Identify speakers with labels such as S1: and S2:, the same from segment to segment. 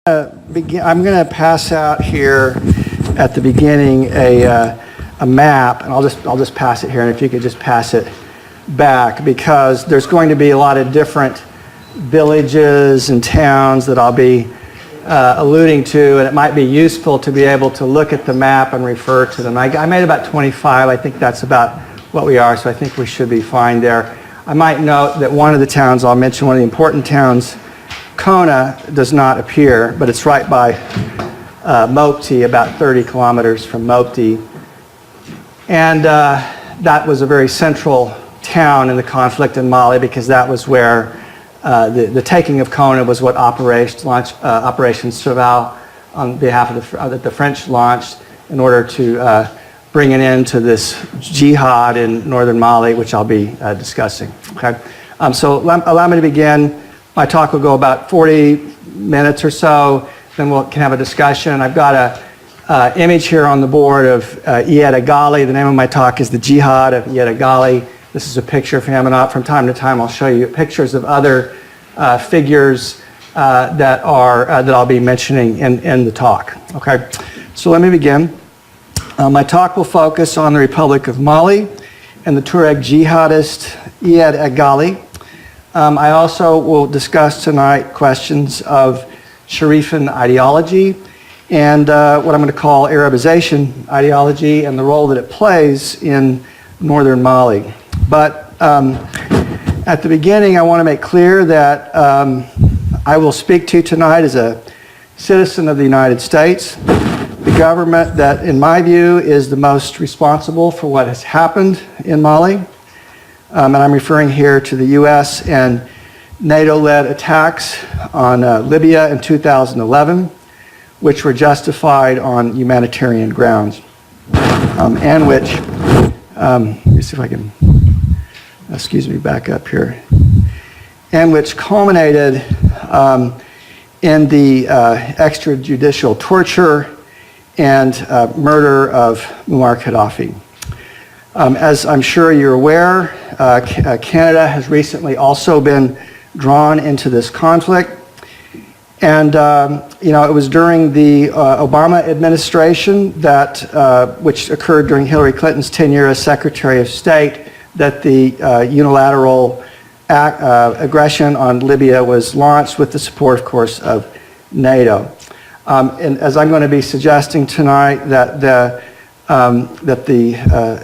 S1: I'm going to pass out here at the beginning a map, and I'll just pass it here, and if you could just pass it back, because there's going to be a lot of different villages and towns that I'll be alluding to, and it might be useful to be able to look at the map and refer to them. I made about 25. I think that's about what we are, so I think we should be fine there. I might note that one of the towns I'll mention, one of the important towns, Kona, does not appear, but it's right by Mopti, about 30 kilometers from Mopti. And that was a very central town in the conflict in Mali, because that was where the taking of Kona was what Operation Serval on behalf of the French launched in order to bring an end to this jihad in northern Mali, which I'll be discussing. Okay, so allow me to begin. My talk will go about 40 minutes or so, then we can have a discussion. I've got an image here on the board of Iyad Ag Ghali. The name of my talk is The Jihad of Iyad Ag Ghali. This is a picture of him, and from time to time I'll show you pictures of other figures that I'll be mentioning in the talk. Okay, so let me begin. My talk will focus on the Republic of Mali and the Tuareg jihadist Iyad Ag Ghali. I also will discuss tonight questions of Sharifan ideology and what I'm going to call Arabization ideology and the role that it plays in northern Mali. But at the beginning, I want to make clear that I will speak to you tonight as a citizen of the United States, the government that, in my view, is the most responsible for what has happened in Mali. And I'm referring here to the U.S. and NATO-led attacks on Libya in 2011, which were justified on humanitarian grounds, and which, let me see if I can, back up here, and which culminated in the extrajudicial torture and murder of Muammar Gaddafi. As I'm sure you're aware, Canada has recently also been drawn into this conflict. And, it was during the Obama administration which occurred during Hillary Clinton's tenure as Secretary of State, that the unilateral aggression on Libya was launched with the support, of course, of NATO. And as I'm going to be suggesting tonight, that the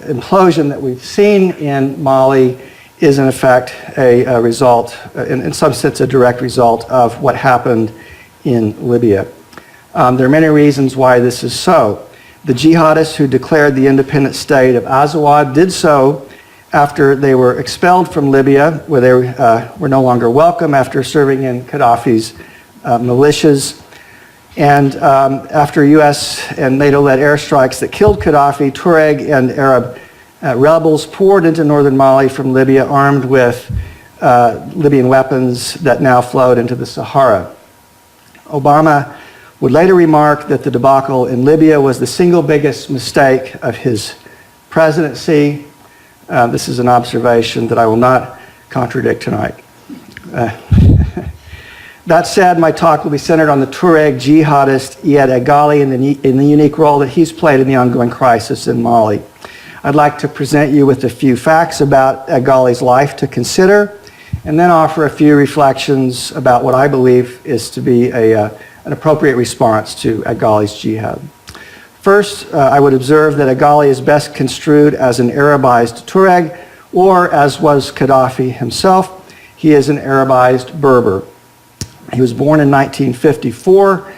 S1: implosion that we've seen in Mali is in effect a result, in some sense a direct result of what happened in Libya. There are many reasons why this is so. The jihadists who declared the independent state of Azawad did so after they were expelled from Libya, where they were no longer welcome after serving in Gaddafi's militias. And after U.S. and NATO-led airstrikes that killed Gaddafi, Tuareg and Arab rebels poured into northern Mali from Libya, armed with Libyan weapons that now flowed into the Sahara. Obama would later remark that the debacle in Libya was the single biggest mistake of his presidency. This is an observation that I will not contradict tonight. That said, my talk will be centered on the Tuareg jihadist Iyad Ag Ghali in the unique role that he's played in the ongoing crisis in Mali. I'd like to present you with a few facts about Ag Ghali's life to consider, and then offer a few reflections about what I believe is to be an appropriate response to Ag Ghali's jihad. First, I would observe that Ag Ghali is best construed as an Arabized Tuareg, or as was Gaddafi himself, he is an Arabized Berber. He was born in 1954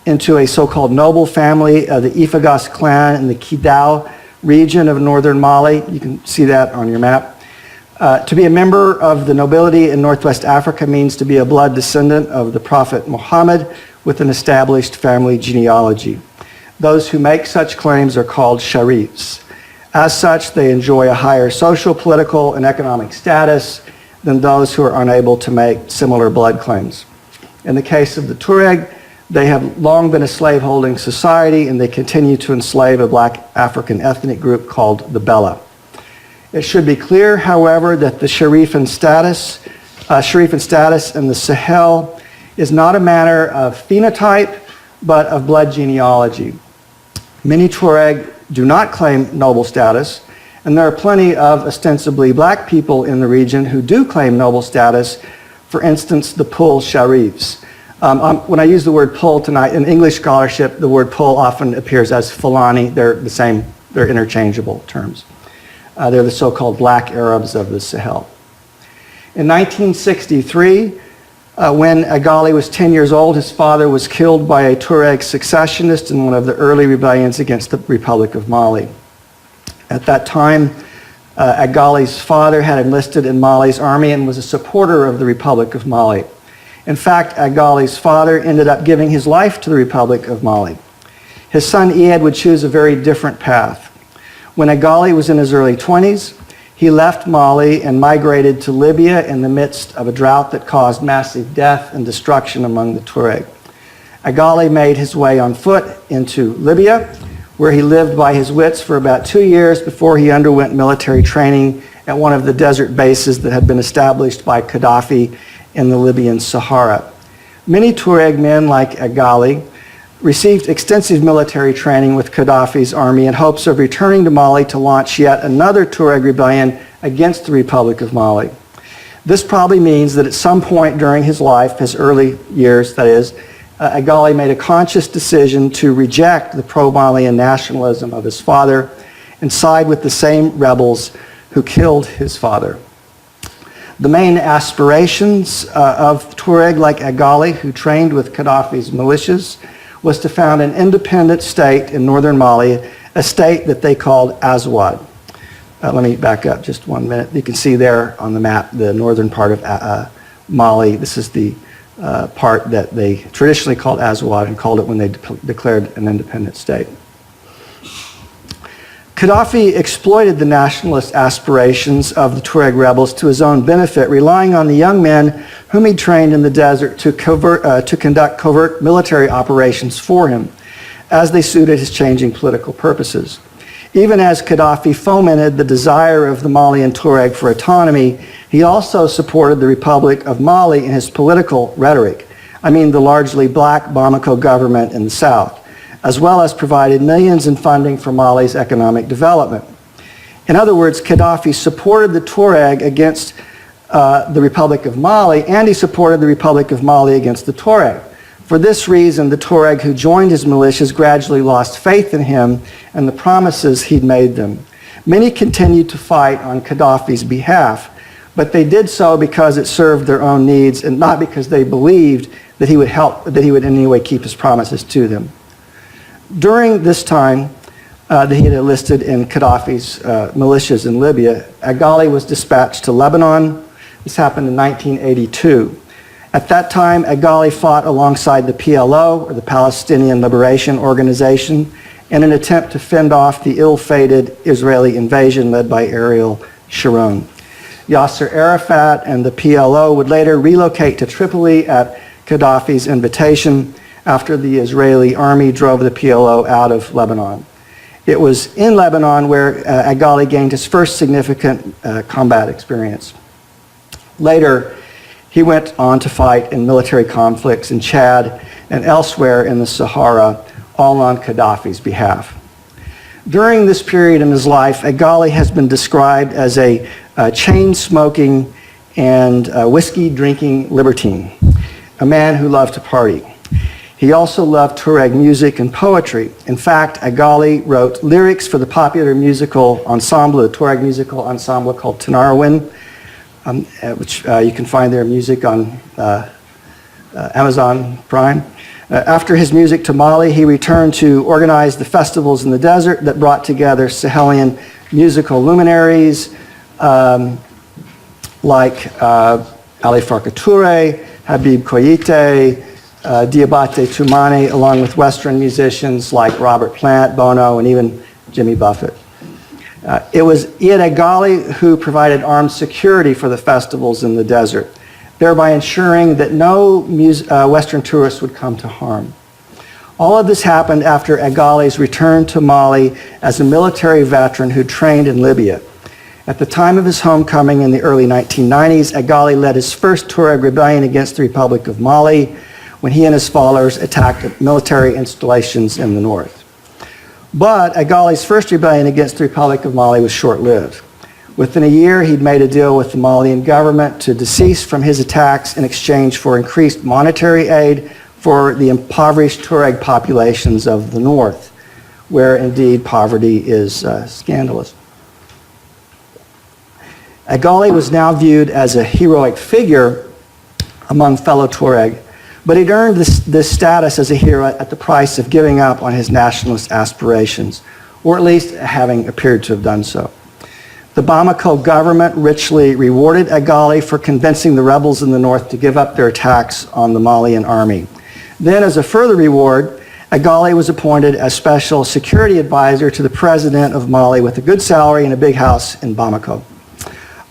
S1: into a so-called noble family of the Ifagas clan in the Kidal region of northern Mali. You can see that on your map. To be a member of the nobility in Northwest Africa means to be a blood descendant of the Prophet Muhammad with an established family genealogy. Those who make such claims are called Sharifs. As such, they enjoy a higher social, political, and economic status than those who are unable to make similar blood claims. In the case of the Tuareg, they have long been a slaveholding society, and they continue to enslave a black African ethnic group called the Bella. It should be clear, however, that the Sharifan status in the Sahel is not a matter of phenotype, but of blood genealogy. Many Tuareg do not claim noble status, and there are plenty of ostensibly black people in the region who do claim noble status, for instance, the Pul Sharifs. When I use the word Pul tonight, in English scholarship, the word Pul often appears as Fulani. They're the same, they're interchangeable terms. They're the so-called black Arabs of the Sahel. In 1963, when Ag Ghali was 10 years old, his father was killed by a Tuareg successionist in one of the early rebellions against the Republic of Mali. At that time, Ag Ghali's father had enlisted in Mali's army and was a supporter of the Republic of Mali. In fact, Ag Ghali's father ended up giving his life to the Republic of Mali. His son Iyad would choose a very different path. When Ag Ghali was in his early 20s, he left Mali and migrated to Libya in the midst of a drought that caused massive death and destruction among the Tuareg. Ag Ghali made his way on foot into Libya, where he lived by his wits for about 2 years before he underwent military training at one of the desert bases that had been established by Gaddafi in the Libyan Sahara. Many Tuareg men like Ag Ghali received extensive military training with Gaddafi's army in hopes of returning to Mali to launch yet another Tuareg rebellion against the Republic of Mali. This probably means that at some point during his life, his early years that is, Ag Ghali made a conscious decision to reject the pro-Malian nationalism of his father and side with the same rebels who killed his father. The main aspirations of Tuareg like Ag Ghali, who trained with Gaddafi's militias, was to found an independent state in northern Mali, a state that they called Azawad. Let me back up just 1 minute. You can see there on the map the northern part of Mali. This is the part that they traditionally called Azawad and called it when they declared an independent state. Gaddafi exploited the nationalist aspirations of the Tuareg rebels to his own benefit, relying on the young men whom he trained in the desert to conduct covert military operations for him, as they suited his changing political purposes. Even as Gaddafi fomented the desire of the Malian Tuareg for autonomy, he also supported the Republic of Mali in his political rhetoric. I mean the largely black Bamako government in the south, as well as provided millions in funding for Mali's economic development. In other words, Gaddafi supported the Tuareg against the Republic of Mali, and he supported the Republic of Mali against the Tuareg. For this reason, the Tuareg who joined his militias gradually lost faith in him and the promises he'd made them. Many continued to fight on Gaddafi's behalf, but they did so because it served their own needs and not because they believed that he would in any way keep his promises to them. During this time that he had enlisted in Gaddafi's militias in Libya, Ag Ghali was dispatched to Lebanon. This happened in 1982. At that time, Ag Ghali fought alongside the PLO, or the Palestinian Liberation Organization, in an attempt to fend off the ill-fated Israeli invasion led by Ariel Sharon. Yasser Arafat and the PLO would later relocate to Tripoli at Gaddafi's invitation after the Israeli army drove the PLO out of Lebanon. It was in Lebanon where Ag Ghali gained his first significant combat experience. Later, he went on to fight in military conflicts in Chad and elsewhere in the Sahara, all on Gaddafi's behalf. During this period in his life, Ag Ghali has been described as a chain-smoking and whiskey-drinking libertine, a man who loved to party. He also loved Tuareg music and poetry. In fact, Ag Ghali wrote lyrics for the popular musical ensemble, the Tuareg musical ensemble called Tanarwin, which you can find their music on Amazon Prime. After his music to Mali, he returned to organize the festivals in the desert that brought together Sahelian musical luminaries like Ali Farka Touré, Habib Koyite, Diabate Toumani, along with Western musicians like Robert Plant, Bono, and even Jimmy Buffett. It was Iyad Ag Ghali who provided armed security for the festivals in the desert, thereby ensuring that no Western tourists would come to harm. All of this happened after Ag Ghali's return to Mali as a military veteran who trained in Libya. At the time of his homecoming in the early 1990s, Ag Ghali led his first Tuareg rebellion against the Republic of Mali when he and his followers attacked military installations in the north. But Ag Ghali's first rebellion against the Republic of Mali was short-lived. Within a year, he'd made a deal with the Malian government to decease from his attacks in exchange for increased monetary aid for the impoverished Tuareg populations of the north, where indeed poverty is scandalous. Ag Ghali was now viewed as a heroic figure among fellow Tuareg, but he'd earned this status as a hero at the price of giving up on his nationalist aspirations, or at least having appeared to have done so. The Bamako government richly rewarded Ag Ghali for convincing the rebels in the north to give up their attacks on the Malian army. Then, as a further reward, Ag Ghali was appointed as special security advisor to the president of Mali with a good salary and a big house in Bamako.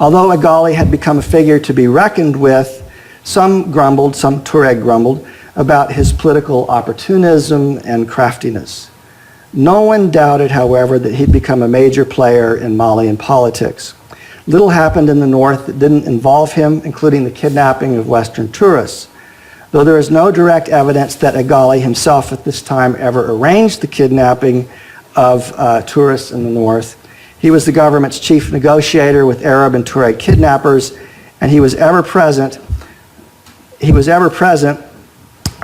S1: Although Ag Ghali had become a figure to be reckoned with, some Tuareg grumbled, about his political opportunism and craftiness. No one doubted, however, that he'd become a major player in Malian politics. Little happened in the north that didn't involve him, including the kidnapping of Western tourists. Though there is no direct evidence that Ag Ghali himself at this time ever arranged the kidnapping of tourists in the north, he was the government's chief negotiator with Arab and Tuareg kidnappers, and he was ever present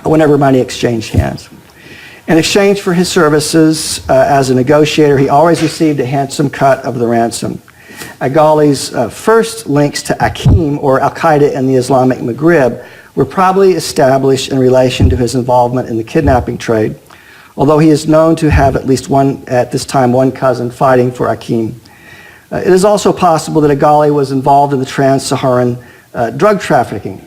S1: whenever money exchanged hands. In exchange for his services as a negotiator, he always received a handsome cut of the ransom. Ag Ghali's first links to Akim, or Al-Qaeda in the Islamic Maghreb, were probably established in relation to his involvement in the kidnapping trade, although he is known to have at least at this time, one cousin fighting for Akim. It is also possible that Ag Ghali was involved in the trans-Saharan drug trafficking.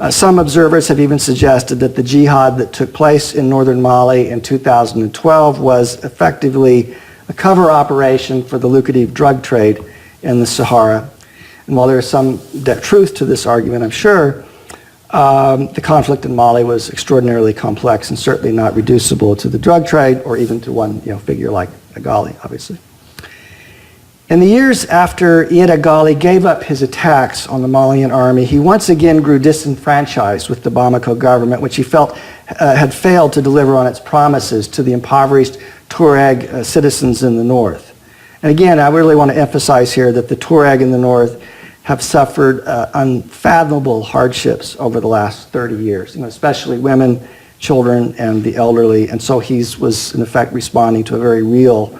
S1: Some observers have even suggested that the jihad that took place in northern Mali in 2012 was effectively a cover operation for the lucrative drug trade in the Sahara. And while there is some truth to this argument, I'm sure, the conflict in Mali was extraordinarily complex and certainly not reducible to the drug trade or even to one figure like Ag Ghali, obviously. In the years after Iyad Ag Ghali gave up his attacks on the Malian army, he once again grew disenfranchised with the Bamako government, which he felt had failed to deliver on its promises to the impoverished Tuareg citizens in the north. And again, I really want to emphasize here that the Tuareg in the north have suffered unfathomable hardships over the last 30 years, especially women, children, and the elderly. And so he was, in effect, responding to a very real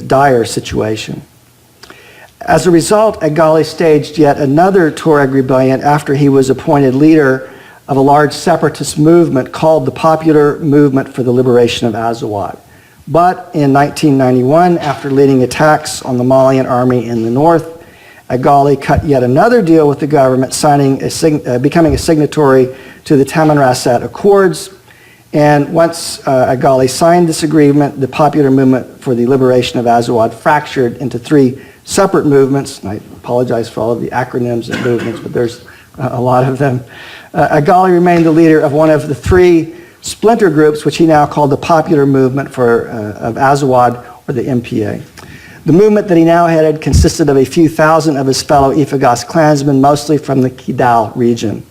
S1: dire situation. As a result, Ag Ghali staged yet another Tuareg rebellion after he was appointed leader of a large separatist movement called the Popular Movement for the Liberation of Azawad. But in 1991, after leading attacks on the Malian army in the north, Ag Ghali cut yet another deal with the government, becoming a signatory to the Tamanrasset Accords. And once Ag Ghali signed this agreement, the Popular Movement for the Liberation of Azawad fractured into three separate movements. And I apologize for all of the acronyms and movements, but there's a lot of them. Ag Ghali remained the leader of one of the three splinter groups, which he now called the Popular Movement of Azawad, or the MPA. The movement that he now headed consisted of a few thousand of his fellow Ifagas clansmen, mostly from the Kidal region.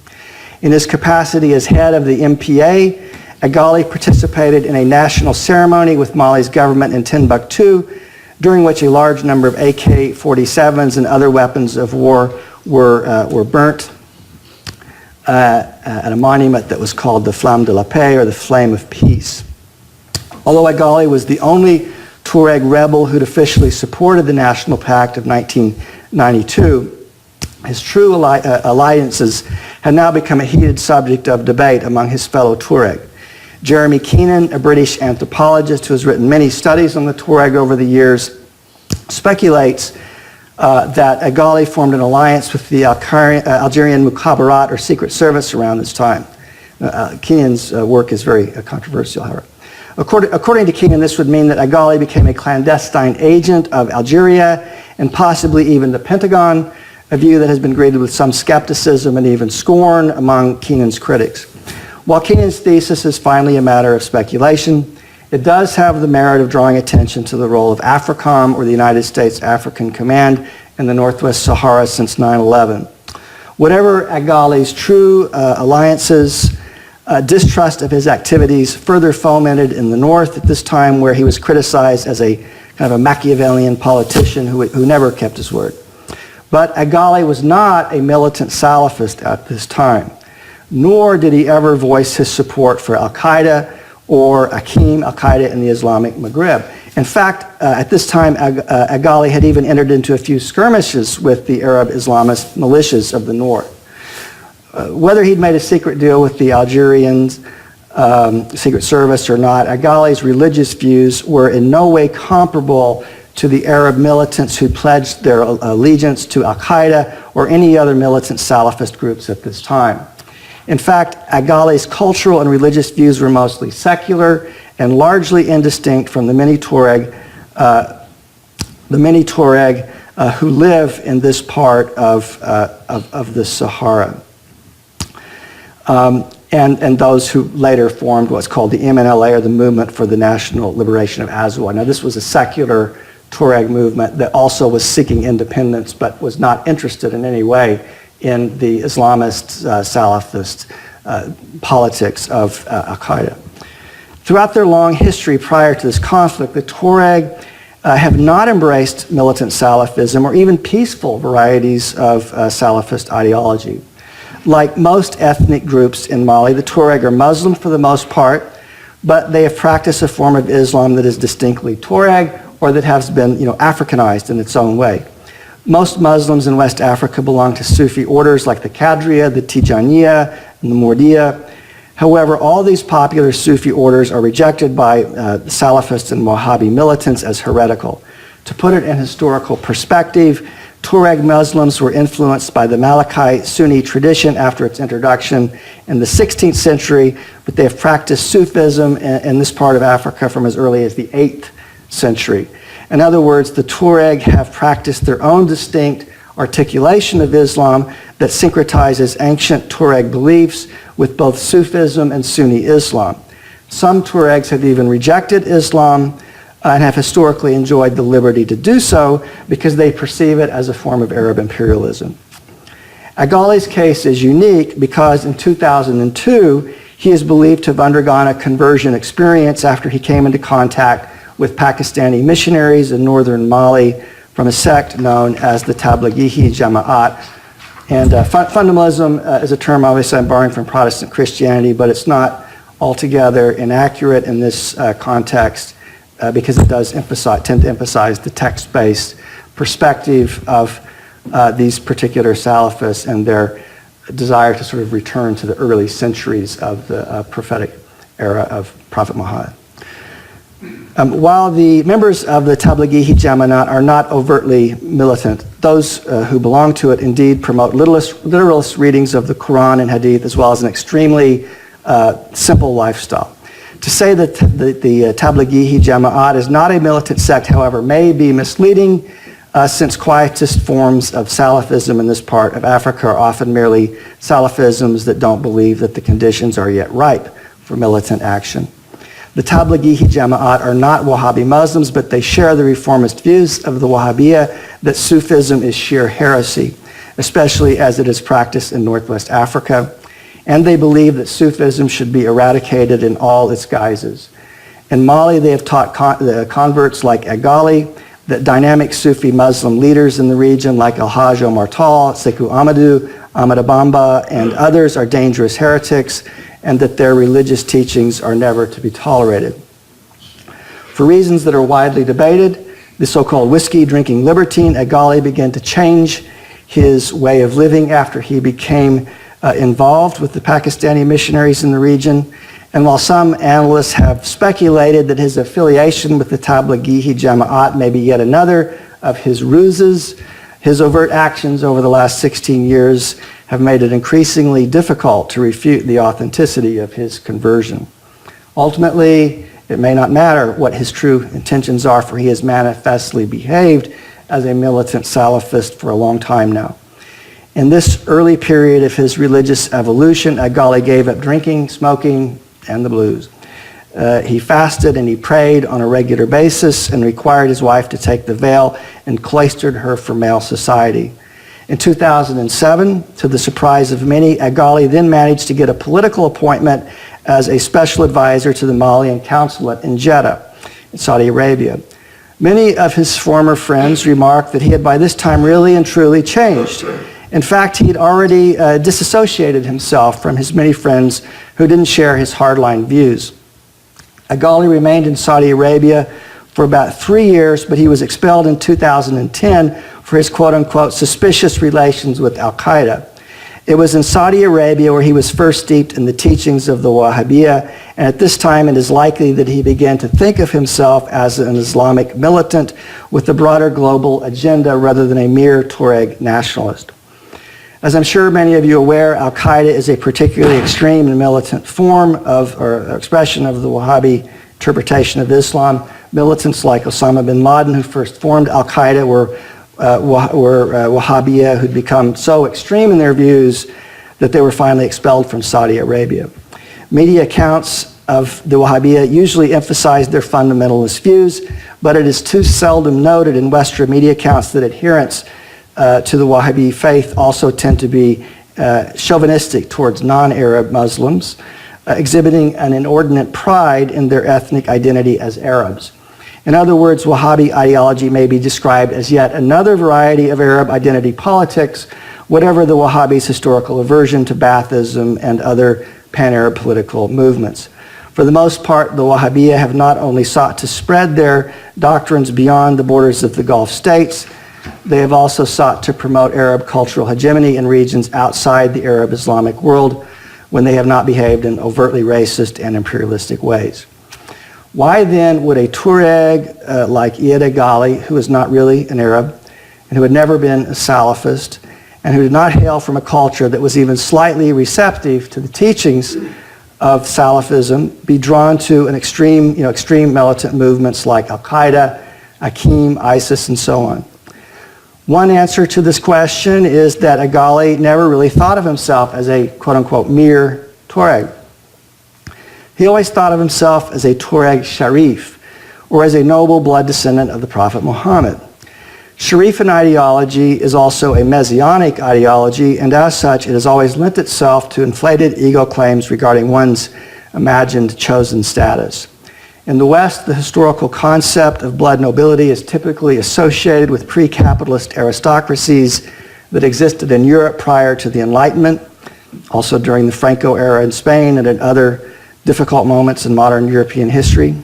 S1: In his capacity as head of the MPA, Ag Ghali participated in a national ceremony with Mali's government in Timbuktu, during which a large number of AK-47s and other weapons of war were burnt at a monument that was called the Flamme de la Paix, or the Flame of Peace. Although Ag Ghali was the only Tuareg rebel who'd officially supported the National Pact of 1992, his true alliances had now become a heated subject of debate among his fellow Tuareg. Jeremy Keenan, a British anthropologist who has written many studies on the Tuareg over the years, speculates that Ag Ghali formed an alliance with the Algerian Mukhabarat, or secret service, around this time. Keenan's work is very controversial, however. According to Keenan, this would mean that Ag Ghali became a clandestine agent of Algeria and possibly even the Pentagon, a view that has been greeted with some skepticism and even scorn among Keenan's critics. While Keenan's thesis is finally a matter of speculation, it does have the merit of drawing attention to the role of AFRICOM, or the United States African Command, in the Northwest Sahara since 9/11. Whatever Ag Ghali's true alliances, distrust of his activities further fomented in the North at this time, where he was criticized as a kind of a Machiavellian politician who never kept his word. But Ag Ghali was not a militant Salafist at this time, nor did he ever voice his support for al-Qaeda or Akim al-Qaeda in the Islamic Maghreb. In fact, at this time, Ag Ghali had even entered into a few skirmishes with the Arab Islamist militias of the north. Whether he'd made a secret deal with the Algerians, Secret Service or not, Ag Ghali's religious views were in no way comparable to the Arab militants who pledged their allegiance to al-Qaeda or any other militant Salafist groups at this time. In fact, Ag Ghali's cultural and religious views were mostly secular and largely indistinct from the many Tuareg who live in this part of the Sahara. And those who later formed what's called the MNLA, or the Movement for the National Liberation of Azawad. Now, this was a secular Tuareg movement that also was seeking independence, but was not interested in any way in the Islamist, Salafist politics of al-Qaeda. Throughout their long history prior to this conflict, the Tuareg have not embraced militant Salafism or even peaceful varieties of Salafist ideology. Like most ethnic groups in Mali, the Tuareg are Muslim for the most part, but they have practiced a form of Islam that is distinctly Tuareg, or that has been, Africanized in its own way. Most Muslims in West Africa belong to Sufi orders like the Qadriya, the Tijaniyya, and the Mordiya. However, all these popular Sufi orders are rejected by Salafist and Wahhabi militants as heretical. To put it in historical perspective, Tuareg Muslims were influenced by the Maliki Sunni tradition after its introduction in the 16th century, but they have practiced Sufism in this part of Africa from as early as the 8th century. In other words, the Tuareg have practiced their own distinct articulation of Islam that syncretizes ancient Tuareg beliefs with both Sufism and Sunni Islam. Some Tuaregs have even rejected Islam and have historically enjoyed the liberty to do so because they perceive it as a form of Arab imperialism. Ag Ghali's case is unique because in 2002, he is believed to have undergone a conversion experience after he came into contact with Pakistani missionaries in northern Mali from a sect known as the Tablighi Jama'at. And fundamentalism is a term obviously I'm borrowing from Protestant Christianity, but it's not altogether inaccurate in this context because it does tend to emphasize the text-based perspective of these particular Salafists and their desire to sort of return to the early centuries of the prophetic era of Prophet Muhammad. While the members of the Tablighi Jama'at are not overtly militant, those who belong to it indeed promote literalist readings of the Quran and Hadith, as well as an extremely simple lifestyle. To say that the Tablighi Jama'at is not a militant sect, however, may be misleading, since quietist forms of Salafism in this part of Africa are often merely Salafisms that don't believe that the conditions are yet ripe for militant action. The Tablighi Jama'at are not Wahhabi Muslims, but they share the reformist views of the Wahhabiyya that Sufism is sheer heresy, especially as it is practiced in Northwest Africa. And they believe that Sufism should be eradicated in all its guises. In Mali, they have taught converts like Ag Ghali that dynamic Sufi Muslim leaders in the region like Al-Hajj Omar Tall, Sekou Amadou, Ahmad Bamba, and others are dangerous heretics, and that their religious teachings are never to be tolerated. For reasons that are widely debated, the so-called whiskey-drinking libertine Ag Ghali began to change his way of living after he became involved with the Pakistani missionaries in the region. And while some analysts have speculated that his affiliation with the Tablighi Jama'at may be yet another of his ruses, his overt actions over the last 16 years have made it increasingly difficult to refute the authenticity of his conversion. Ultimately, it may not matter what his true intentions are, for he has manifestly behaved as a militant Salafist for a long time now. In this early period of his religious evolution, Ag Ghali gave up drinking, smoking, and the blues. He fasted and he prayed on a regular basis and required his wife to take the veil and cloistered her from male society. In 2007, to the surprise of many, Ag Ghali then managed to get a political appointment as a special advisor to the Malian consulate in Jeddah, in Saudi Arabia. Many of his former friends remarked that he had by this time really and truly changed. In fact, he had already disassociated himself from his many friends who didn't share his hardline views. Ag Ghali remained in Saudi Arabia for about 3 years, but he was expelled in 2010 for his quote-unquote suspicious relations with Al-Qaeda. It was in Saudi Arabia where he was first steeped in the teachings of the Wahhabiyya, and at this time it is likely that he began to think of himself as an Islamic militant with a broader global agenda rather than a mere Tuareg nationalist. As I'm sure many of you are aware, Al-Qaeda is a particularly extreme and militant form of, or expression of the Wahhabi interpretation of Islam. Militants like Osama bin Laden, who first formed Al-Qaeda, were Wahhabiyya who'd become so extreme in their views that they were finally expelled from Saudi Arabia. Media accounts of the Wahhabiyya usually emphasize their fundamentalist views, but it is too seldom noted in Western media accounts that adherents to the Wahhabi faith also tend to be chauvinistic towards non-Arab Muslims, exhibiting an inordinate pride in their ethnic identity as Arabs. In other words, Wahhabi ideology may be described as yet another variety of Arab identity politics, whatever the Wahhabis' historical aversion to Baathism and other pan-Arab political movements. For the most part, the Wahhabiyya have not only sought to spread their doctrines beyond the borders of the Gulf states, they have also sought to promote Arab cultural hegemony in regions outside the Arab Islamic world when they have not behaved in overtly racist and imperialistic ways. Why then would a Tuareg like Iyad Ag Ghali, who is not really an Arab and who had never been a Salafist and who did not hail from a culture that was even slightly receptive to the teachings of Salafism, be drawn to an extreme militant movements like Al-Qaeda, Aqim, ISIS, and so on? One answer to this question is that Ag Ghali never really thought of himself as a quote-unquote mere Tuareg. He always thought of himself as a Tuareg Sharif, or as a noble blood descendant of the Prophet Muhammad. Sharifan ideology is also a messianic ideology, and as such, it has always lent itself to inflated ego claims regarding one's imagined chosen status. In the West, the historical concept of blood nobility is typically associated with pre-capitalist aristocracies that existed in Europe prior to the Enlightenment, also during the Franco era in Spain and in other difficult moments in modern European history.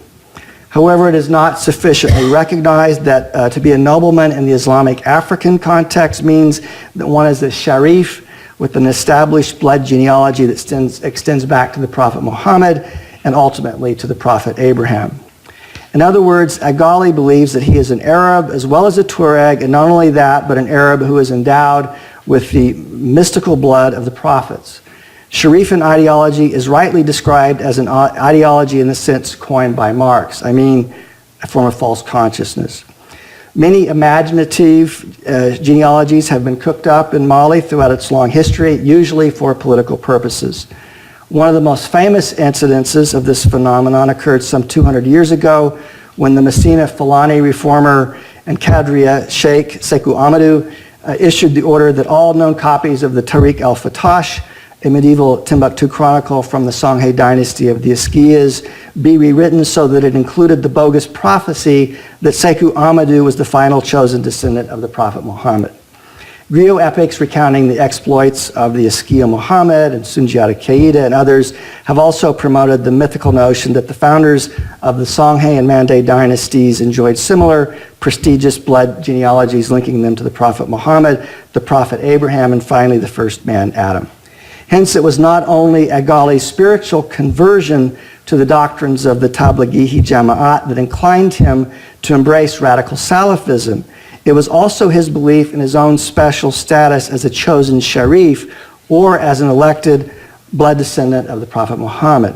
S1: However, it is not sufficiently recognized that to be a nobleman in the Islamic African context means that one is a Sharif with an established blood genealogy that extends back to the Prophet Muhammad and ultimately to the Prophet Abraham. In other words, Ag Ghali believes that he is an Arab as well as a Tuareg, and not only that, but an Arab who is endowed with the mystical blood of the prophets. Sharifan ideology is rightly described as an ideology in the sense coined by Marx. I mean, a form of false consciousness. Many imaginative genealogies have been cooked up in Mali throughout its long history, usually for political purposes. One of the most famous incidences of this phenomenon occurred some 200 years ago when the Messina Fulani reformer and Qadriya Sheikh Sekou Amadou issued the order that all known copies of the Tariq al-Fatash, a medieval Timbuktu chronicle from the Songhay dynasty of the Eskiyas, be rewritten so that it included the bogus prophecy that Sekou Amadou was the final chosen descendant of the Prophet Muhammad. Griot epics recounting the exploits of the Eskiya Muhammad and Sunjata Keita and others have also promoted the mythical notion that the founders of the Songhay and Mande dynasties enjoyed similar prestigious blood genealogies linking them to the Prophet Muhammad, the Prophet Abraham, and finally the first man, Adam. Hence, it was not only Ag Ghali's spiritual conversion to the doctrines of the Tablighi Jama'at that inclined him to embrace radical Salafism. It was also his belief in his own special status as a chosen Sharif or as an elected blood descendant of the Prophet Muhammad.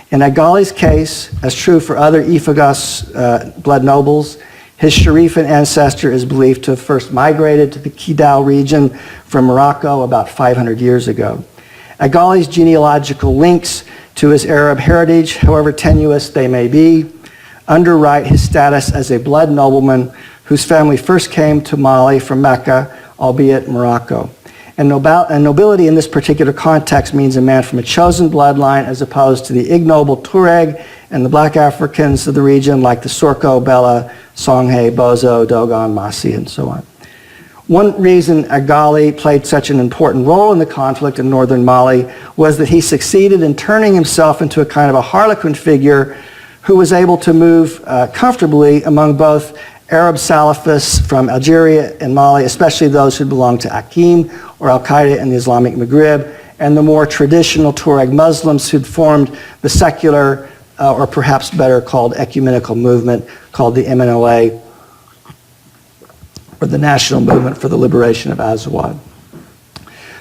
S1: In Ag Ghali's case, as true for other Ifugos blood nobles, his Sharifan ancestor is believed to have first migrated to the Kidal region from Morocco about 500 years ago. Ag Ghali's genealogical links to his Arab heritage, however tenuous they may be, underwrite his status as a blood nobleman whose family first came to Mali from Mecca, albeit Morocco. And nobility in this particular context means a man from a chosen bloodline as opposed to the ignoble Tuareg and the black Africans of the region like the Sorko, Bella, Songhay, Bozo, Dogon, Masi, and so on. One reason Ag Ghali played such an important role in the conflict in northern Mali was that he succeeded in turning himself into a kind of a harlequin figure who was able to move comfortably among both Arab Salafists from Algeria and Mali, especially those who belonged to Akim or Al-Qaeda in the Islamic Maghreb, and the more traditional Tuareg Muslims who'd formed the secular, or perhaps better called ecumenical movement called the MNLA, or the National Movement for the Liberation of Azawad.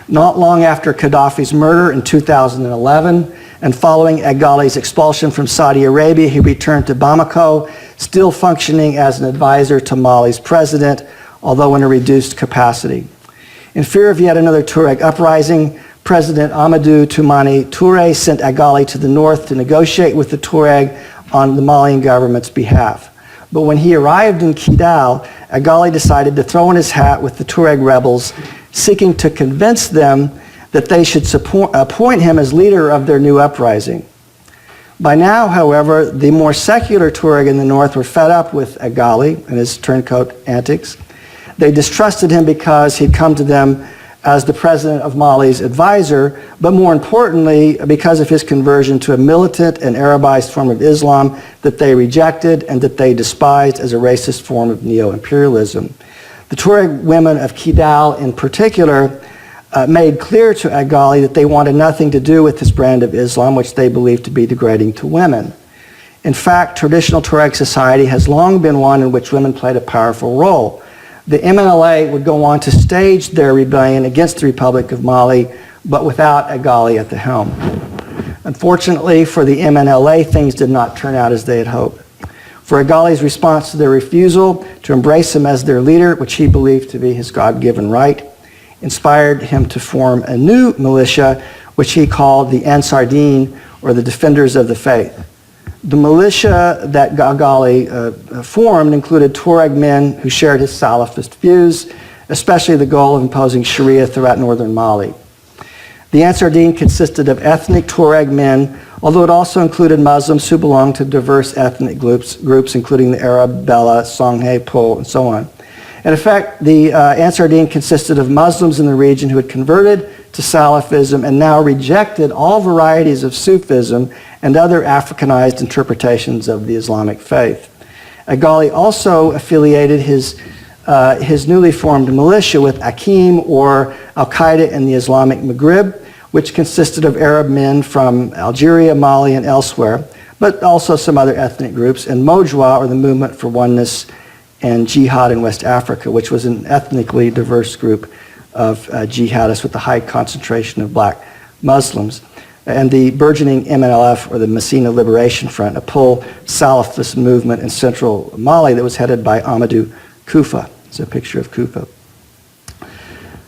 S1: Not long after Gaddafi's murder in 2011, and following Ag Ghali's expulsion from Saudi Arabia, he returned to Bamako, still functioning as an advisor to Mali's president, although in a reduced capacity. In fear of yet another Tuareg uprising, President Amadou Toumani Touré sent Ag Ghali to the north to negotiate with the Tuareg on the Malian government's behalf. But when he arrived in Kidal, Ag Ghali decided to throw in his hat with the Tuareg rebels, seeking to convince them that they should appoint him as leader of their new uprising. By now, however, the more secular Tuareg in the north were fed up with Ag Ghali and his turncoat antics. They distrusted him because he'd come to them as the president of Mali's advisor, but more importantly, because of his conversion to a militant and Arabized form of Islam that they rejected and that they despised as a racist form of neo-imperialism. The Tuareg women of Kidal in particular made clear to Ag Ghali that they wanted nothing to do with this brand of Islam, which they believed to be degrading to women. In fact, traditional Tuareg society has long been one in which women played a powerful role. The MNLA would go on to stage their rebellion against the Republic of Mali, but without Ag Ghali at the helm. Unfortunately for the MNLA, things did not turn out as they had hoped. For Ag Ghali's response to their refusal to embrace him as their leader, which he believed to be his God-given right, inspired him to form a new militia, which he called the Ansar Dine, or the Defenders of the Faith. The militia that Ag Ghali formed included Tuareg men who shared his Salafist views, especially the goal of imposing Sharia throughout northern Mali. The Ansar Dine consisted of ethnic Tuareg men, although it also included Muslims who belonged to diverse ethnic groups including the Arab, Bella, Songhay, Pul, and so on. In effect, the Ansar Dine consisted of Muslims in the region who had converted to Salafism and now rejected all varieties of Sufism and other Africanized interpretations of the Islamic faith. Ag Ghali also affiliated his newly formed militia with Akim or Al-Qaeda in the Islamic Maghreb, which consisted of Arab men from Algeria, Mali, and elsewhere, but also some other ethnic groups, and Mojwa, or the Movement for Oneness and Jihad in West Africa, which was an ethnically diverse group of jihadists with a high concentration of black Muslims, and the burgeoning MNLF, or the Messina Liberation Front, a Pul Salafist movement in central Mali that was headed by Amadou Kufa. It's a picture of Kufa.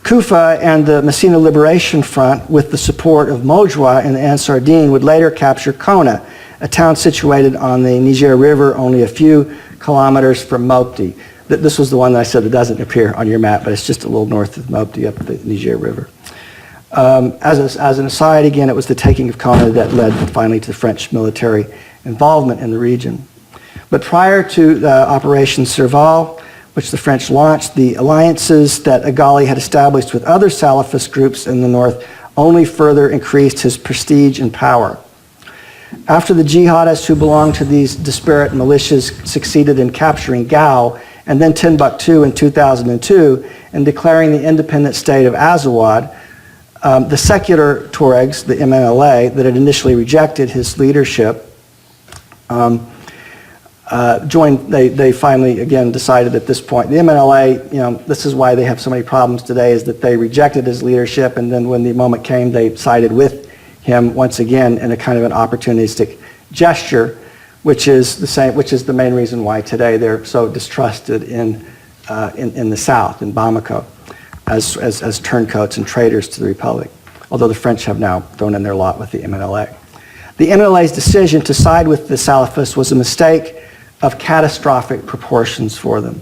S1: Kufa and the Messina Liberation Front, with the support of Mojwa and the Ansar Dine, would later capture Kona, a town situated on the Niger River only a few kilometers from Mopti. This was the one that I said that doesn't appear on your map, but it's just a little north of Mopti up the Niger River. As an aside, again, it was the taking of Kona that led finally to the French military involvement in the region. But prior to Operation Serval, which the French launched, the alliances that Ag Ghali had established with other Salafist groups in the north only further increased his prestige and power. After the jihadists who belonged to these disparate militias succeeded in capturing Gao and then Timbuktu in 2002 and declaring the independent state of Azawad, the secular Tuaregs, the MNLA, that had initially rejected his leadership, they finally, again, decided at this point, the MNLA, this is why they have so many problems today, is that they rejected his leadership, and then when the moment came, they sided with him once again in a kind of an opportunistic gesture, which is the main reason why today they're so distrusted in the South, in Bamako, as turncoats and traitors to the Republic. although the French have now thrown in their lot with the MNLA. The MNLA's decision to side with the Salafists was a mistake of catastrophic proportions for them,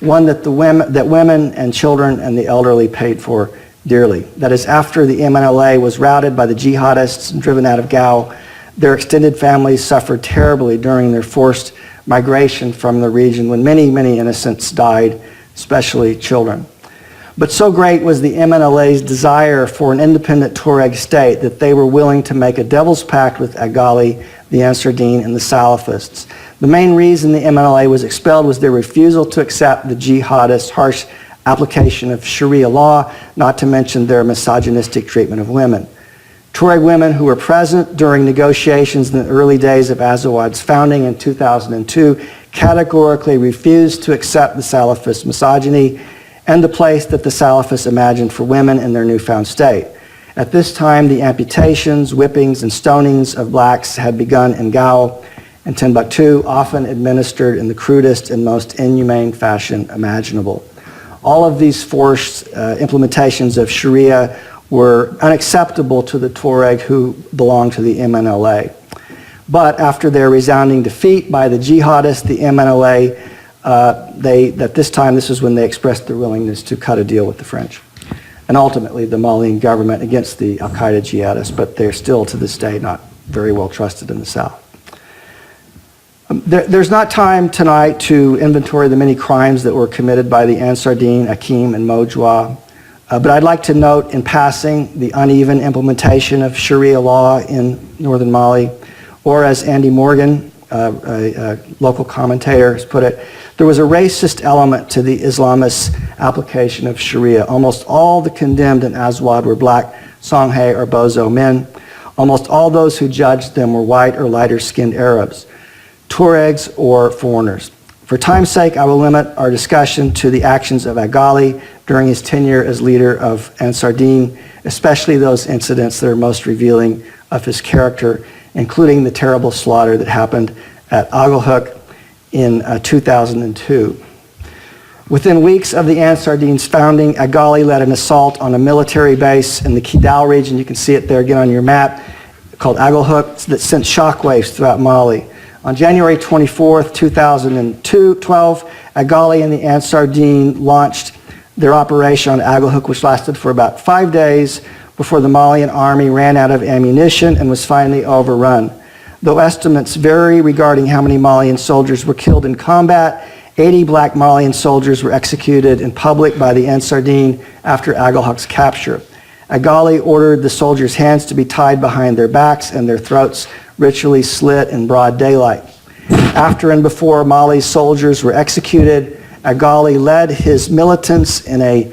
S1: one that women and children and the elderly paid for dearly. That is, after the MNLA was routed by the jihadists and driven out of Gao, their extended families suffered terribly during their forced migration from the region when many, many innocents died, especially children. But so great was the MNLA's desire for an independent Tuareg state that they were willing to make a devil's pact with Ag Ghali, the Ansar Dine, and the Salafists. The main reason the MNLA was expelled was their refusal to accept the jihadist harsh application of Sharia law, not to mention their misogynistic treatment of women. Tuareg women who were present during negotiations in the early days of Azawad's founding in 2002 categorically refused to accept the Salafist misogyny and the place that the Salafists imagined for women in their newfound state. At this time, the amputations, whippings, and stonings of blacks had begun in Gao and Timbuktu, often administered in the crudest and most inhumane fashion imaginable. All of these forced implementations of Sharia were unacceptable to the Tuareg who belonged to the MNLA. But after their resounding defeat by the jihadists, the MNLA, at this time, this is when they expressed their willingness to cut a deal with the French. And ultimately, the Malian government against the al-Qaeda jihadists, but they're still to this day not very well trusted in the South. There's not time tonight to inventory the many crimes that were committed by the Ansar Dine, Akim, and Mojwa, but I'd like to note in passing the uneven implementation of Sharia law in northern Mali, or as Andy Morgan, a local commentator, has put it, there was a racist element to the Islamist application of Sharia. Almost all the condemned in Azawad were black Songhay or Bozo men. Almost all those who judged them were white or lighter-skinned Arabs, Tuaregs, or foreigners. For time's sake, I will limit our discussion to the actions of Ag Ghali during his tenure as leader of Ansar Dine, especially those incidents that are most revealing of his character, including the terrible slaughter that happened at Aguelhok in 2002. Within weeks of the Ansar Dine's founding, Ag Ghali led an assault on a military base in the Kidal region. You can see it there again on your map, called Aguelhok, that sent shockwaves throughout Mali. On January 24th, 2012, Ag Ghali and the Ansar Dine launched their operation on Aguelhok, which lasted for about 5 days before the Malian army ran out of ammunition and was finally overrun. Though estimates vary regarding how many Malian soldiers were killed in combat, 80 black Malian soldiers were executed in public by the Ansar Dine after Aguelhok's capture. Ag Ghali ordered the soldiers' hands to be tied behind their backs and their throats ritually slit in broad daylight. After and before Mali's soldiers were executed, Ag Ghali led his militants in an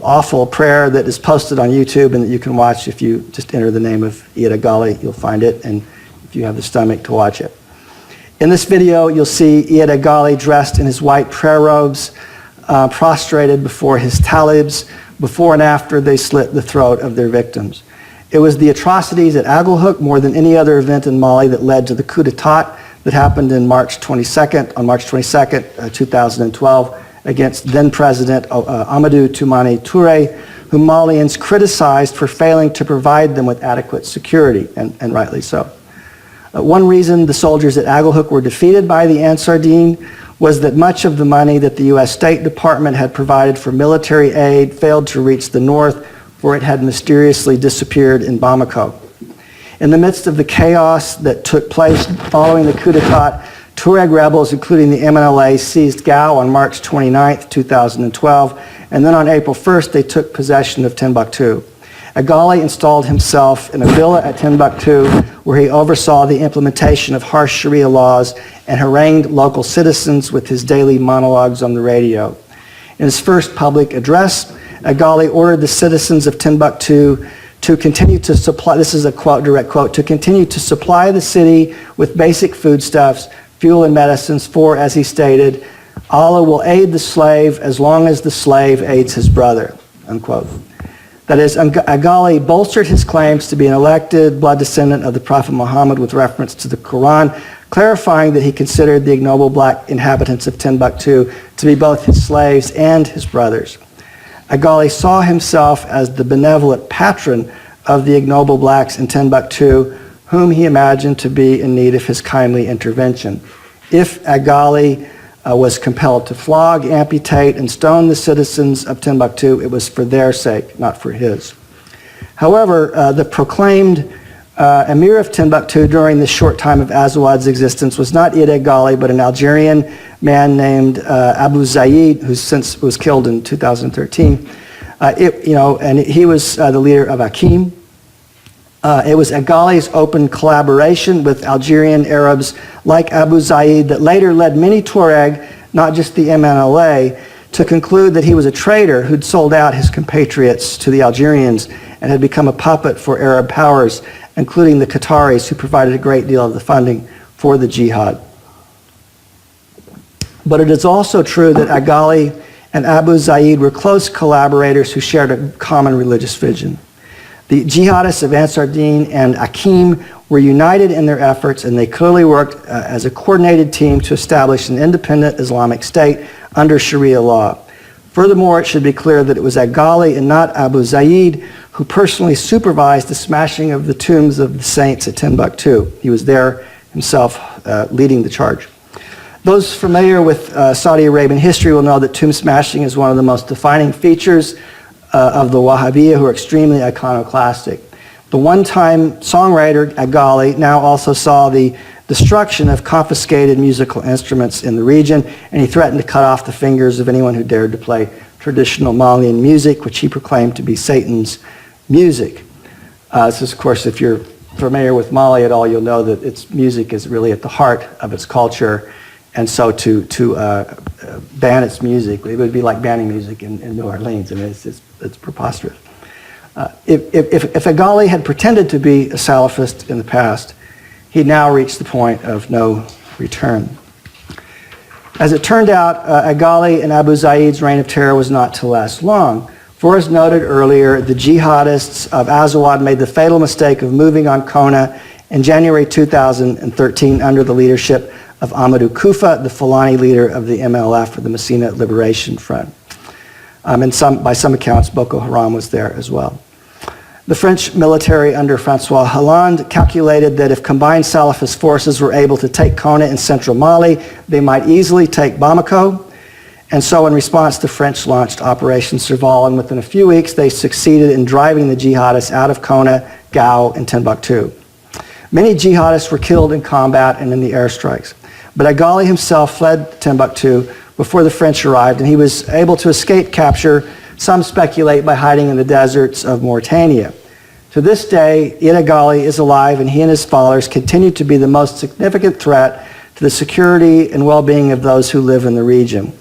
S1: awful prayer that is posted on YouTube and that you can watch if you just enter the name of Iyad Ag Ghali, you'll find it, and if you have the stomach to watch it. In this video, you'll see Iyad Ag Ghali dressed in his white prayer robes, prostrated before his talibs, before and after they slit the throat of their victims. It was the atrocities at Aguelhok more than any other event in Mali that led to the coup d'etat that happened on March 22nd, 2012, against then-President Amadou Toumani Touré, whom Malians criticized for failing to provide them with adequate security, and rightly so. One reason the soldiers at Aguelhok were defeated by the Ansar Dine was that much of the money that the U.S. State Department had provided for military aid failed to reach the north, for it had mysteriously disappeared in Bamako. In the midst of the chaos that took place following the coup d'etat, Tuareg rebels, including the MNLA, seized Gao on March 29, 2012, and then on April 1st, they took possession of Timbuktu. Ag Ghali installed himself in a villa at Timbuktu, where he oversaw the implementation of harsh Sharia laws and harangued local citizens with his daily monologues on the radio. In his first public address, Ag Ghali ordered the citizens of Timbuktu to continue to supply, this is a quote, direct quote, to continue to supply the city with basic foodstuffs, fuel and medicines, for, as he stated, Allah will aid the slave as long as the slave aids his brother, unquote. That is, Ag Ghali bolstered his claims to be an elected blood descendant of the Prophet Muhammad with reference to the Quran, clarifying that he considered the ignoble black inhabitants of Timbuktu to be both his slaves and his brothers. Ag Ghali saw himself as the benevolent patron of the ignoble blacks in Timbuktu, whom he imagined to be in need of his kindly intervention. If Ag Ghali was compelled to flog, amputate, and stone the citizens of Timbuktu, it was for their sake, not for his. However, the proclaimed emir of Timbuktu during this short time of Azawad's existence was not Iyad Ag Ghali, but an Algerian man named Abu Zaid, who since was killed in 2013. And he was the leader of Akim. It was Ag Ghali's open collaboration with Algerian Arabs like Abu Zaid that later led many Tuareg, not just the MNLA, to conclude that he was a traitor who'd sold out his compatriots to the Algerians and had become a puppet for Arab powers, including the Qataris, who provided a great deal of the funding for the jihad. But it is also true that Ag Ghali and Abu Zaid were close collaborators who shared a common religious vision. The jihadists of Ansar, Dine, and Akim were united in their efforts, and they clearly worked as a coordinated team to establish an independent Islamic state under Sharia law. Furthermore, it should be clear that it was Ag Ghali and not Abu Zaid who personally supervised the smashing of the tombs of the saints at Timbuktu. He was there himself leading the charge. Those familiar with Saudi Arabian history will know that tomb smashing is one of the most defining features of the Wahhabiyya, who are extremely iconoclastic. The one-time songwriter Ag Ghali now also saw the destruction of confiscated musical instruments in the region, and he threatened to cut off the fingers of anyone who dared to play traditional Malian music, which he proclaimed to be Satan's music. This is, of course, if you're familiar with Mali at all, you'll know that its music is really at the heart of its culture, and so to ban its music, it would be like banning music in New Orleans. I mean, it's preposterous. If Ag Ghali had pretended to be a Salafist in the past, he'd now reached the point of no return. As it turned out, Ag Ghali and Abu Zaid's reign of terror was not to last long. For as noted earlier, the jihadists of Azawad made the fatal mistake of moving on Kona in January 2013 under the leadership of Amadou Kufa, the Fulani leader of the MLF, or the Messina Liberation Front. And by some accounts, Boko Haram was there as well. The French military under Francois Hollande calculated that if combined Salafist forces were able to take Kona in central Mali, they might easily take Bamako. And so in response, the French launched Operation Serval, and within a few weeks, they succeeded in driving the jihadists out of Kona, Gao, and Timbuktu. Many jihadists were killed in combat and in the airstrikes. But Ag Ghali himself fled Timbuktu before the French arrived, and he was able to escape capture, some speculate, by hiding in the deserts of Mauritania. To this day, Iyad Ag Ghali is alive, and he and his followers continue to be the most significant threat to the security and well-being of those who live in the region.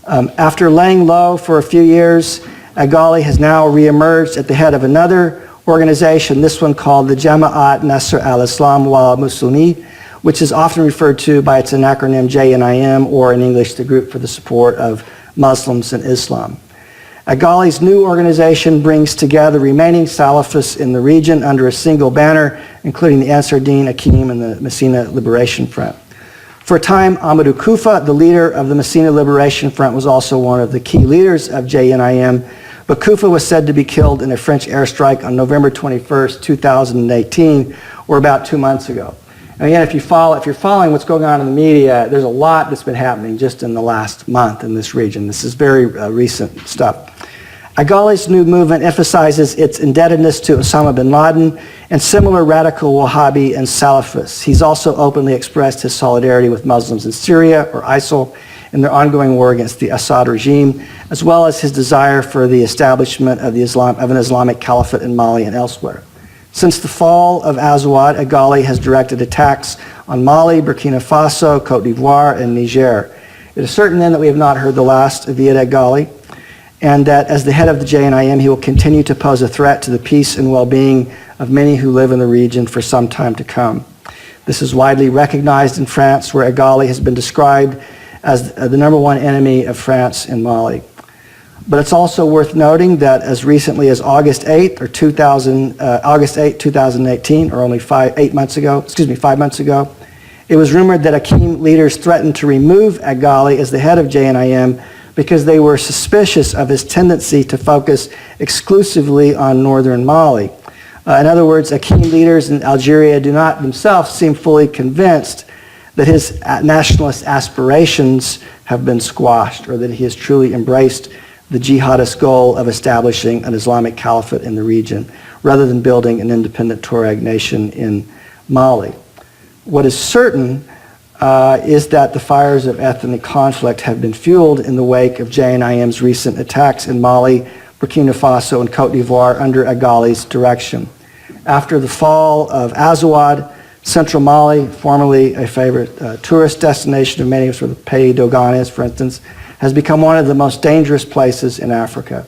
S1: After laying low for a few years, Ag Ghali has now reemerged at the head of another organization, this one called the Jama'at Nasr al-Islam wal Muslimi, which is often referred to by its acronym JNIM, or in English, the Group for the Support of Muslims and Islam. Ag Ghali's new organization brings together remaining Salafists in the region under a single banner, including the Ansar Dine, Akim, and the Messina Liberation Front. For a time, Amadou Kufa, the leader of the Messina Liberation Front, was also one of the key leaders of JNIM, but Kufa was said to be killed in a French airstrike on November 21st, 2018, or about 2 months ago. And again, if you're following what's going on in the media, there's a lot that's been happening just in the last month in this region. This is very recent stuff. Ag Ghali's new movement emphasizes its indebtedness to Osama bin Laden and similar radical Wahhabi and Salafists. He's also openly expressed his solidarity with Muslims in Syria, or ISIL, in their ongoing war against the Assad regime, as well as his desire for the establishment of an Islamic caliphate in Mali and elsewhere. Since the fall of Azawad, Ag Ghali has directed attacks on Mali, Burkina Faso, Cote d'Ivoire, and Niger. It is certain then that we have not heard the last of Iyad Ag Ghali, and that as the head of the JNIM, he will continue to pose a threat to the peace and well-being of many who live in the region for some time to come. This is widely recognized in France, where Ag Ghali has been described as the #1 enemy of France in Mali. But it's also worth noting that as recently as August 8, 2018, or only 5 months ago, it was rumored that Akim leaders threatened to remove Ag Ghali as the head of JNIM because they were suspicious of his tendency to focus exclusively on northern Mali. In other words, Akin leaders in Algeria do not themselves seem fully convinced that his nationalist aspirations have been squashed or that he has truly embraced the jihadist goal of establishing an Islamic caliphate in the region rather than building an independent Tuareg nation in Mali. What is certain is that the fires of ethnic conflict have been fueled in the wake of JNIM's recent attacks in Mali, Burkina Faso, and Cote d'Ivoire under Ag Ghali's direction. After the fall of Azawad, central Mali, formerly a favorite tourist destination of many, where the Pays Dogon is, for instance, has become one of the most dangerous places in Africa.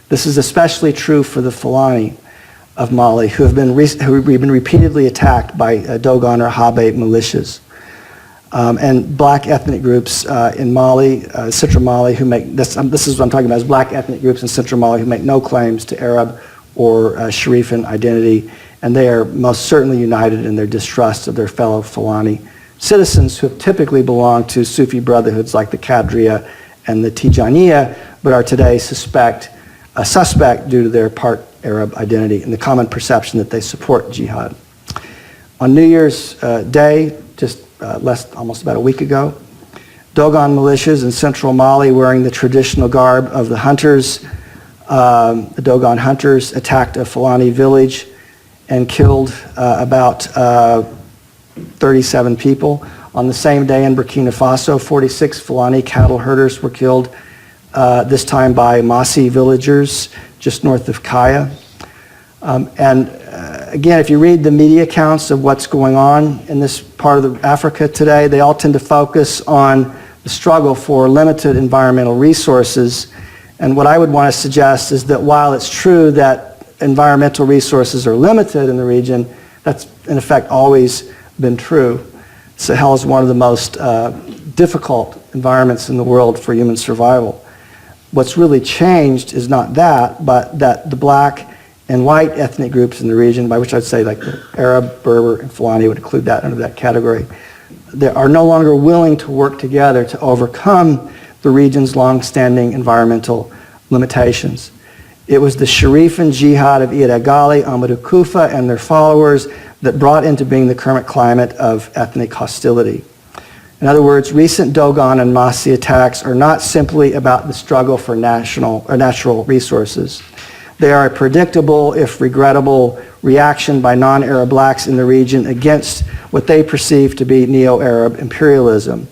S1: This is especially true for the Fulani of Mali, who have been repeatedly attacked by Dogon or Habe militias. And black ethnic groups in Mali, central Mali, who make, this is what I'm talking about, is black ethnic groups in central Mali who make no claims to Arab or Sharifan identity, and they are most certainly united in their distrust of their fellow Fulani citizens who have typically belonged to Sufi brotherhoods like the Qadriya and the Tijaniyya, but are today suspect due to their part Arab identity and the common perception that they support jihad. On New Year's Day, just almost about a week ago, Dogon militias in central Mali wearing the traditional garb of the hunters, the Dogon hunters, attacked a Fulani village and killed about 37 people. On the same day in Burkina Faso, 46 Fulani cattle herders were killed, this time by Masi villagers just north of Kaya. Again, if you read the media accounts of what's going on in this part of Africa today, they all tend to focus on the struggle for limited environmental resources. And what I would want to suggest is that while it's true that environmental resources are limited in the region, that's in effect always been true. Sahel is one of the most difficult environments in the world for human survival. What's really changed is not that, but that the black and white ethnic groups in the region, by which I'd say like the Arab, Berber, and Fulani would include that under that category, they are no longer willing to work together to overcome the region's long-standing environmental limitations. It was the Sharifan jihad of Iyad Ag Ghali, Amadou Koufa, and their followers that brought into being the current climate of ethnic hostility. In other words, recent Dogon and Masi attacks are not simply about the struggle for natural resources. They are a predictable, if regrettable, reaction by non-Arab blacks in the region against what they perceive to be neo-Arab imperialism.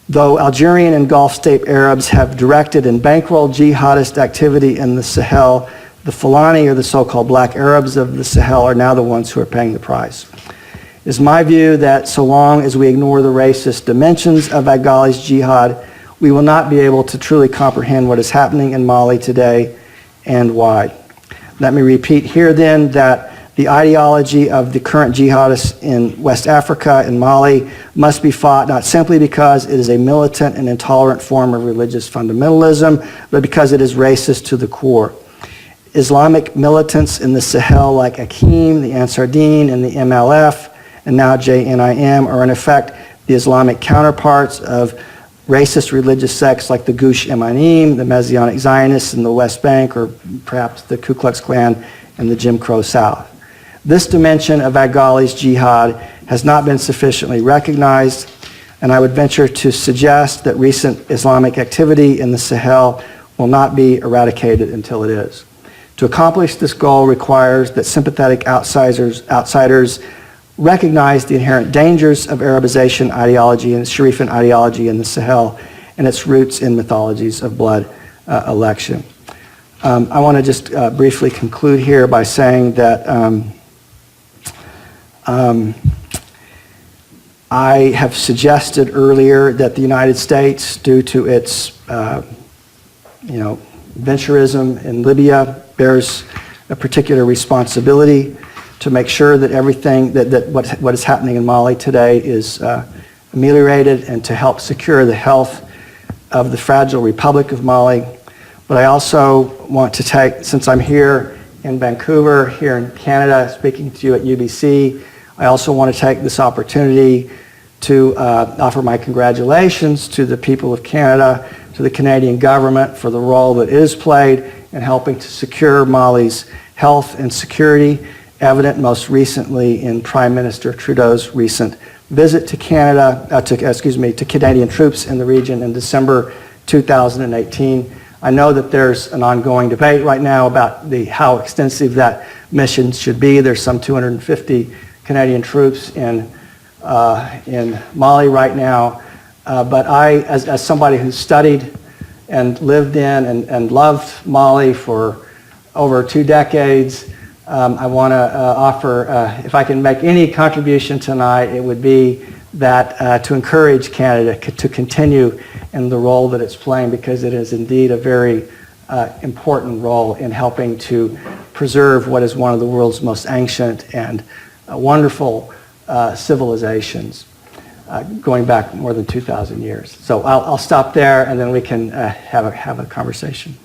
S1: Though Algerian and Gulf state Arabs have directed and bankrolled jihadist activity in the Sahel, the Fulani, or the so-called black Arabs of the Sahel, are now the ones who are paying the price. It is my view that so long as we ignore the racist dimensions of Ag Ghali's jihad, we will not be able to truly comprehend what is happening in Mali today and why. Let me repeat here then that the ideology of the current jihadists in West Africa and Mali must be fought not simply because it is a militant and intolerant form of religious fundamentalism, but because it is racist to the core. Islamic militants in the Sahel like Akim, the Ansar Dine, and the MLF, and now JNIM, are in effect the Islamic counterparts of racist religious sects like the Gush Emanim, the Messianic Zionists in the West Bank, or perhaps the Ku Klux Klan in the Jim Crow South. This dimension of Ag Ghali's jihad has not been sufficiently recognized, and I would venture to suggest that recent Islamic activity in the Sahel will not be eradicated until it is. To accomplish this goal requires that sympathetic outsiders recognize the inherent dangers of Arabization ideology and Sharifan ideology in the Sahel and its roots in mythologies of blood election. I want to just briefly conclude here by saying that I have suggested earlier that the United States, due to its venturism in Libya, bears a particular responsibility to make sure that everything, that what is happening in Mali today is ameliorated and to help secure the health of the fragile Republic of Mali. But I also want to take, since I'm here in Vancouver, here in Canada, speaking to you at UBC, I also want to take this opportunity to offer my congratulations to the people of Canada, to the Canadian government for the role that it has played in helping to secure Mali's health and security, evident most recently in Prime Minister Trudeau's recent visit to Canada, to Canadian troops in the region in December 2018. I know that there's an ongoing debate right now about how extensive that mission should be. There's some 250 Canadian troops in Mali right now. But I, as somebody who studied and lived in and loved Mali for over 2 decades, I want to offer, if I can make any contribution tonight, it would be that to encourage Canada to continue in the role that it's playing, because it is indeed a very important role in helping to preserve what is one of the world's most ancient and wonderful civilizations, going back more than 2,000 years. So I'll stop there, and then we can have a conversation.